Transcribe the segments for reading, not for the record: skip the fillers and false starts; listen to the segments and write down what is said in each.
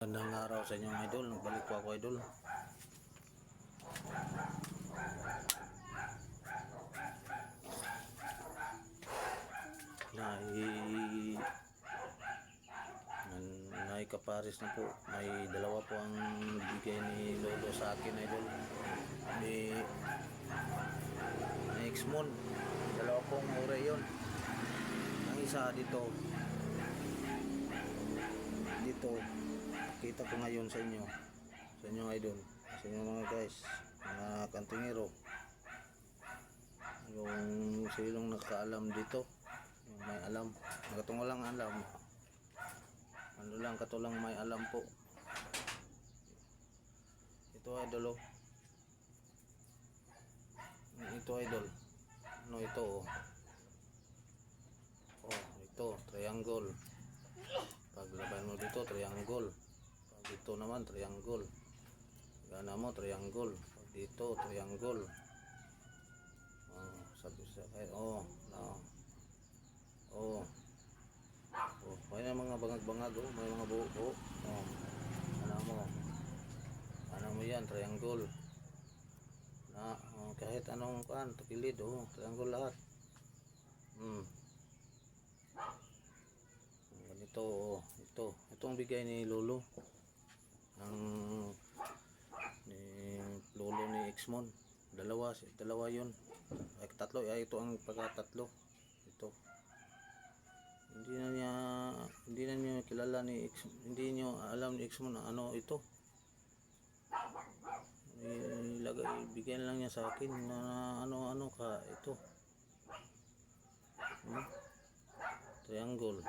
Magandang araw sa inyong idol. Nagbalik po ako, idol. Kaparis na po. May dalawa po ang bigay ni Lolo sa akin, idol. Ni Xmon. Dalawa pong ore yun. Ang isa dito. Kita ko ngayon sa inyo. Sa inyong idol. Sa inyong mga guys. Mga kantingero. Yung silong nakaalam dito. Yung may alam. Nagatungo lang alam. Ano lang katulang may alam po. Ito idol, oh. Ito idol. Ano ito, oh. Oh, ito triangle. Paglaban mo dito triangle. Pag dito naman triangle. Gana mo triangle. Pag dito triangle. Oh, sabi sa oh, no. Oh. Oh, may mga bangag-bangag, oh, may mga buo-buo. Oh. Ano mo 'yan, triangle. Na oh, kahit anong kan, takilid, oh, triangle lahat. Ganito, oh, itong bigay ni Lolo. Ni Lolo ni Xmon. Dalawa 'yun. Ay tatlo, ay ito ang pagkatatlo. Ito. Hindi na niya kilala ni hindi niyo alam ni Xmon na ano ito. Bigyan lang niya sa akin na ano ka ito. Triangle.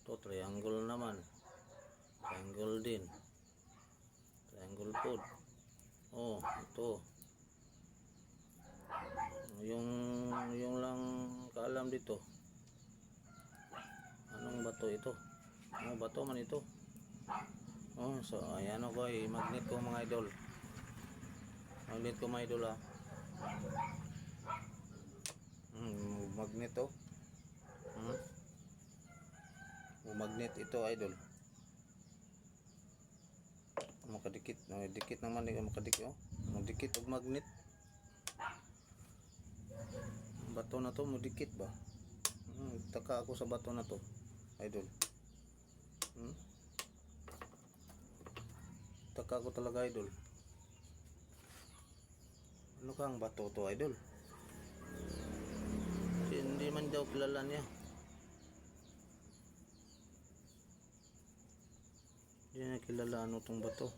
Ito triangle naman. Triangle din. Triangle food. Oh, ito. Yung lang kaalam dito. Anong bato ito? Oh, bato man ito. Oh, so ayan ako, magnet ko mga idol. Magnet ko mga idol, ah. Magnet, oh. Magnet ito, idol. Makadikit, no, dikit naman ni makadikit, oh. Magdikit og magnet. Bato na to, mudikit ba? Taka ako sa bato na to, idol. Taka ako talaga, idol. Ano kang bato to, idol? Kasi hindi man daw kilala niya. Hindi niya kilala ano tong bato.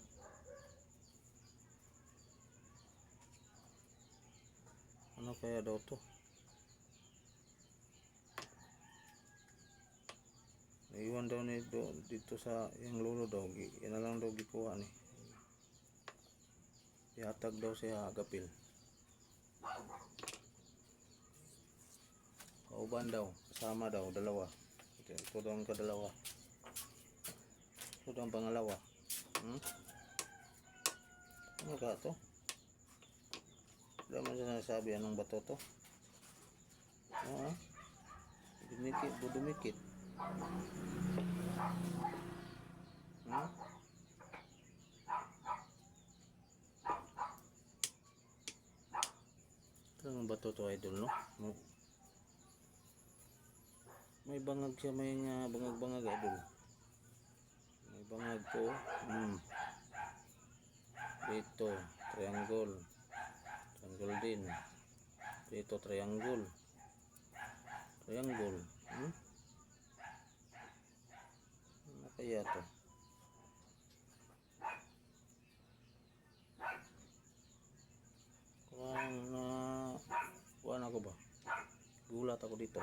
Ano kaya daw to? Naiwan daw ni dito sa yung Lolo daw. Yan na lang daw gikuha ni. Ihatag daw siya agapil. Kauban daw, kasama daw, dalawa. Ito daw ang kadalawa. Ito daw ang pangalawa. Ano ka to? Wala man siya nasabi anong bato to. Budumikit. Ito ang bato to, idol, no? May bangag siya, may bangag-bangag, idol. May bangag po. Dito triangle. Triangle din. Dito triangle. Triangle. Ano kaya to? Kuhaan ako ba? Gulat ako dito.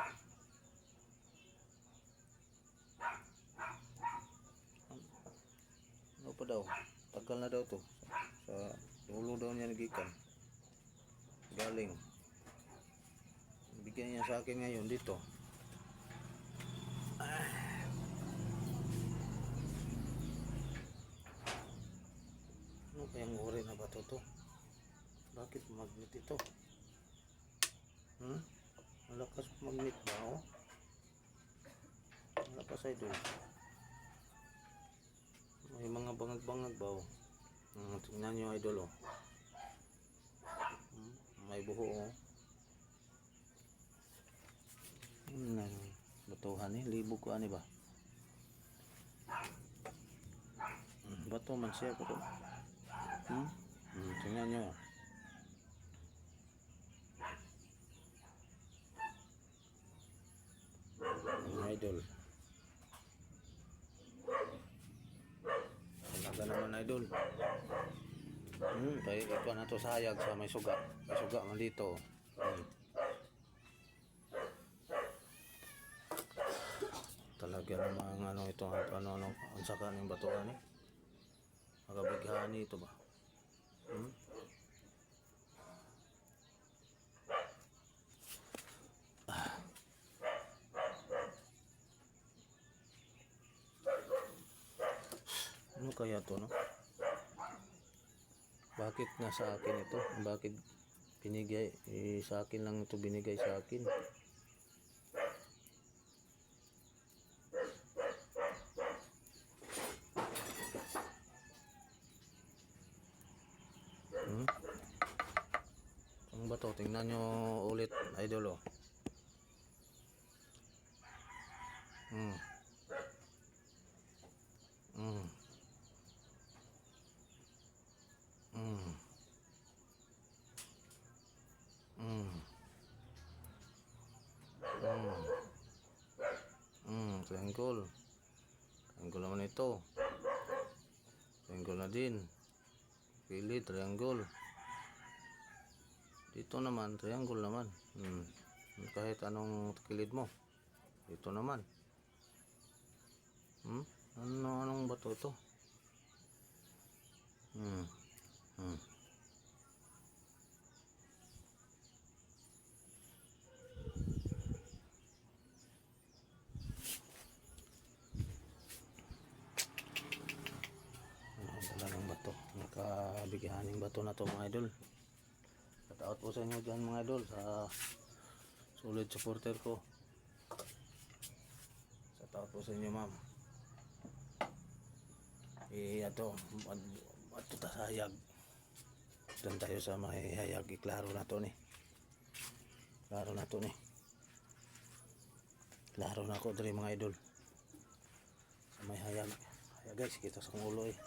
Ano pa daw? Tagal na daw to. Sa dulo daw niya nagikan. Galing. Bigyan niya sa akin ngayon dito. Ano kayang uri na bato to? Bakit magnet ito? Malakas magnet ba, oh? Malakas, idol. ibabaw. Tingnan nyo idol oh. May buho oh. Batuhan eh, libog ko ani ba? Bato man siya ko. Tingnan nyo. Idol. Talaga naman idol. Kaya ito na to sayag sa may suga. May suga man dito. Talaga namang ano ito, ano ang saka ng batuhan eh. Magabighani ito ba? Ano kaya to no? Bakit nasa akin ito? Bakit binigay sa akin lang ito, binigay sa akin? Ang bato, tingnan nyo ulit idol oh. Triangle. Triangle naman ito. Triangle na din. Kilid, triangle. Dito naman, triangle naman. Kahit anong kilid mo. Dito naman. Anong bato ito? Nakabigyaning bato na to mga idol. Shout out po sa inyo dyan mga idol, sa solid supporter ko. Shout out po sa inyo ma'am. Ato ta sayag. Doon tayo sa may hayag. Klaro na to ni. Klaro na to ni. Klaro na ko diri mga idol. Sa may hayag. Hayag guys, kita sa ulo eh.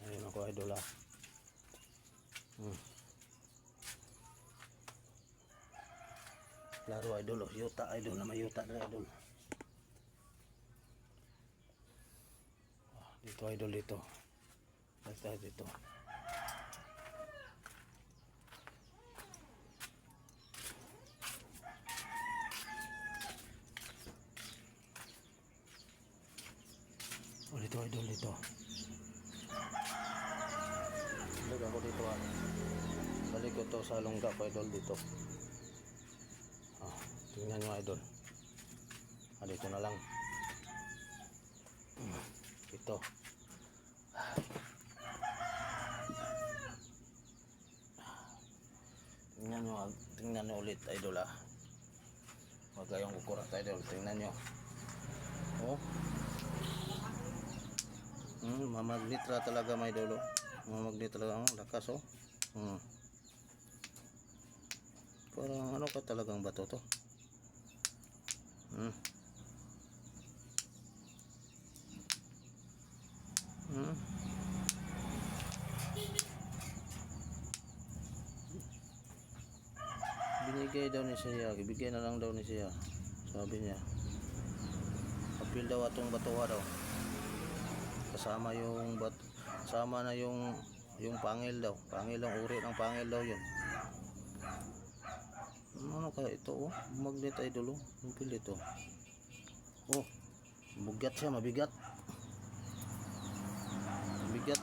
Ayun ako idol ah. Klaro idol oh. Yuta idol na may yuta na idol. Dito idol dito. Basta dito. Oh dito idol dito. Balik ako dito ah. Balik ko to sa lungga ko idol dito. Tingnan nyo idol. Dito na lang. Ito. Tingnan nyo ulit idol ah. Huwag kayong kukurat idol. Tingnan nyo. Oh. Mamagnitra talaga may idol. Mamagnet talaga ang lakas oh. Parang ano ka talagang bato to. Binigay daw ni siya, ibigay na lang daw ni siya. Sabi niya. Apil daw atong batuwa daw. Kasama yung sama na yung pangil daw. Pangil ang uri ng pangil daw yun. Ano kaya ito oh? Magnet idol oh. Yung pilit oh. Oh. Bugat siya, mabigat. Mabigat.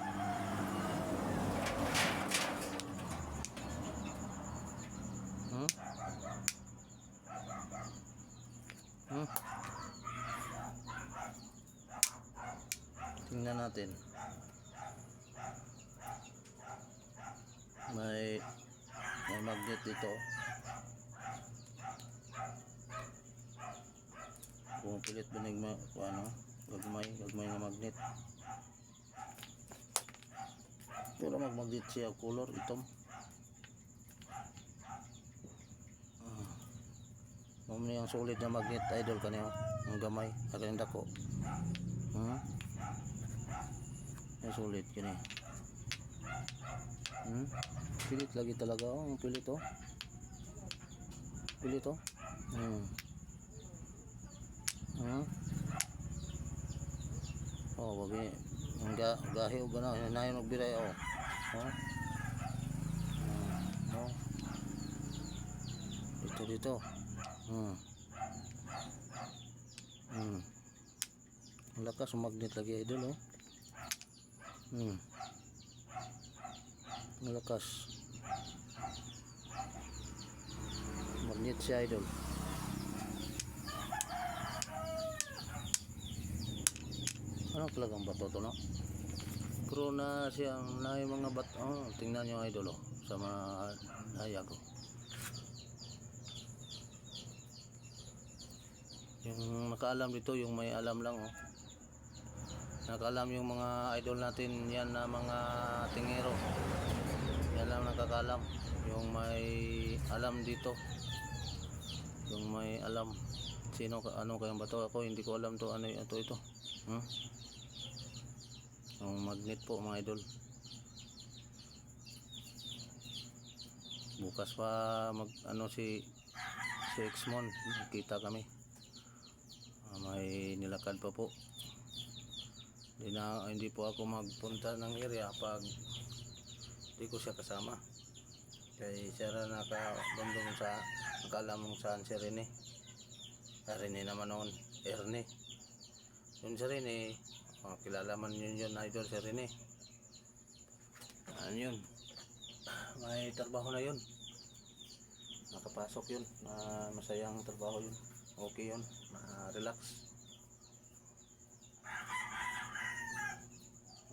Tingnan natin. May magnet dito. Kung pilit banig ano. gagmay nga magnet. Pero magmagnet siya color itom. Mamni ang solid na magnet idol kaniya ang gamay akin dako. Ang solid kini. Pilit lagi talaga ang pilit oh. Pilit oh. Oh, babi ang gahi o gana nayon og biray oh. Oh. Dito. Ang lakas ng magnet lagi idol oh. Ang lakas magnet siya idol. Ano talagang bato to no? Pero na siyang na yung mga bato. Oh, tingnan nyo idol oh, sa mga hayag oh. Yung nakaalam dito, yung may alam lang oh. Nakaalam yung mga idol natin yan na mga tingero. Yan lang nakakaalam. Yung may alam dito. Yung may alam. Sino ano kayang bato? Ako hindi ko alam to ano ito. Yung magnet po mga idol. Bukas pa mag ano si Exmon, kita kami. May nilakad pa po. Hindi po ako magpunta ng area pag hindi ko siya kasama. Kaya siya na nakabandong sa nakalamong saan si Rene. Rene naman noon, Erne. Yun si Rene, kilala man yun idol si Rene. Ano yun? May trabaho na yun. Nakapasok yun. Masayang trabaho yun. Okay yun. Relax.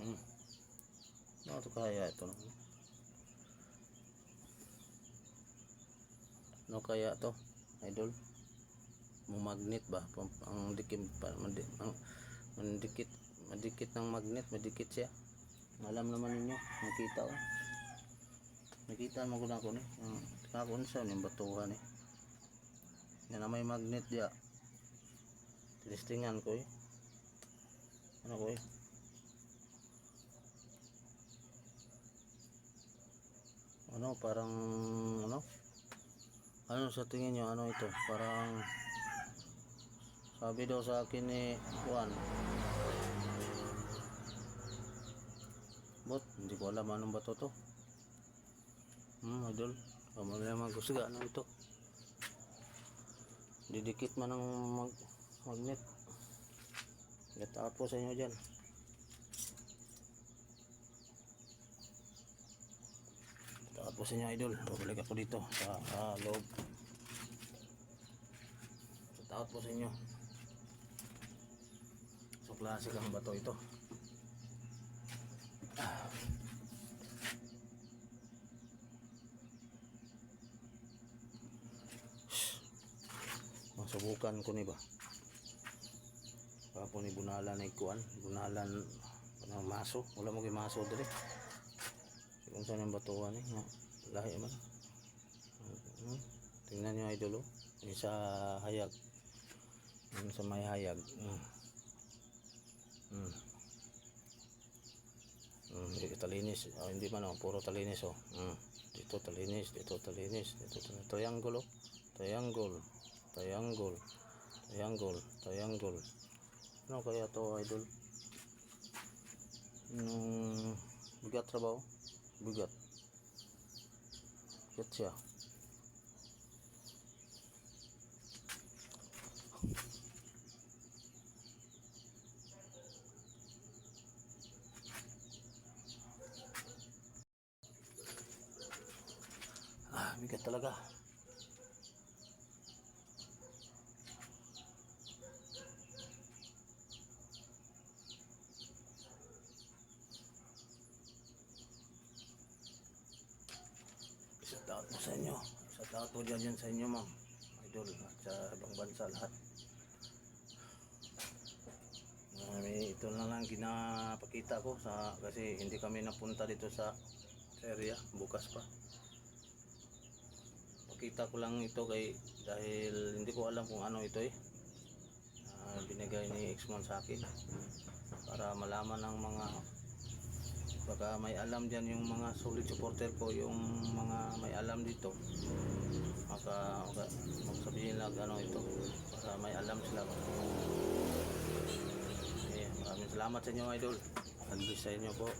Ano ito kaya ito? Ano kaya ito? Idol? Magnet ba? Ang dikit pa. Madikit ng magnet. Madikit siya. Alam naman ninyo. Nakita oh. Nakita mo ko na ako ni. Kakun sa yung batuhan eh. Yan na may magnet diya. Tinistingan ko eh. Ano ko eh. Ano parang ano sa tingin nyo ano ito? Parang sabi daw sa akin ni Juan. But hindi ko alam anong bato to. Idol. Kamali naman kusga ano ito. Didikit man ng magnet. Get out po sa inyo dyan. Get out po sa inyo idol. Babalik ako dito sa loob. Get out po sa inyo. So klase kang bato ito. Subukan ko ni ba papo ni bunalan na ikuan bunalan ng maso wala mo kay maso dire kung saan yung batuan eh lahi man tingnan nyo idol yung sa hayag yung sa may hayag talinis hindi man puro talinis dito talinis triangle triangle. Ano kaya to idol? Bigat trabaho? Bigat siya. Bigat talaga. Shoutout po sa inyo. Shoutout po dyan sa inyo ma'am. Idol at sa ibang bansa lahat. ang ginapakita ko sa kasi hindi kami napunta dito sa area, bukas pa. Pakita ko lang ito dahil hindi ko alam kung ano ito binigay ni Xmon sa akin para malaman ng mga baka may alam dyan yung mga solid supporter ko, yung mga may alam dito maka magsabihin lang ano ito para may alam sila. Maraming salamat sa inyo idol. God bless sa inyo po.